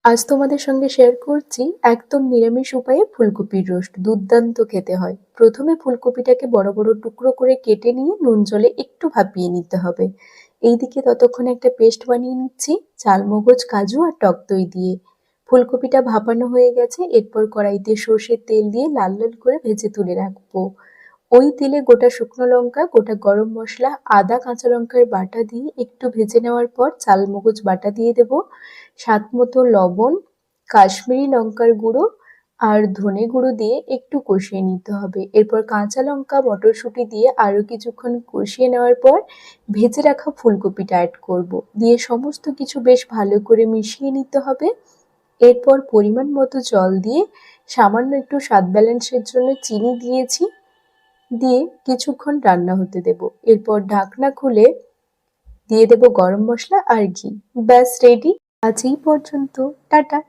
আজ তোমাদের সঙ্গে শেয়ার করছি একদম নিরামিষ উপায়ে ফুলকপির রোস্ট। দুর্দান্ত খেতে হয়। প্রথমে ফুলকপিটাকে বড় বড় টুকরো করে কেটে নিয়ে নুন জলে একটু ভাপিয়ে নিতে হবে। এইদিকে ততক্ষণে একটা পেস্ট বানিয়ে নিচ্ছি চালমগজ, কাজু আর টক দই দিয়ে। ফুলকপিটা ভাপানো হয়ে গেছে, এরপর কড়াইতে সর্ষের তেল দিয়ে লাল লাল করে ভেজে তুলে রাখবো। ওই তেলে গোটা শুকনো লঙ্কা, গোটা গরম মশলা, আদা, কাঁচা লঙ্কার বাটা দিয়ে একটু ভেজে নেওয়ার পর চালমগজ বাটা দিয়ে দেব, স্বাদ মতো লবণ, কাশ্মীরি লঙ্কার গুঁড়ো আর ধনে গুঁড়ো দিয়ে একটু কষিয়ে নিতে হবে। এরপর কাঁচা লঙ্কা, মটরশুঁটি দিয়ে আরও কিছুক্ষণ কষিয়ে নেওয়ার পর ভেজে রাখা ফুলকপিটা অ্যাড করব, দিয়ে সমস্ত কিছু বেশ ভালো করে মিশিয়ে নিতে হবে। এরপর পরিমাণ মতো জল দিয়ে সামান্য একটু স্বাদ ব্যালেন্সের জন্য চিনি দিয়েছি, দিয়ে কিছুক্ষণ রান্না হতে দেব। এরপর ঢাকনা খুলে দিয়ে দেব গরম মশলা আর ঘি। ব্যাস রেডি। আজ এই পর্যন্ত। টাটা।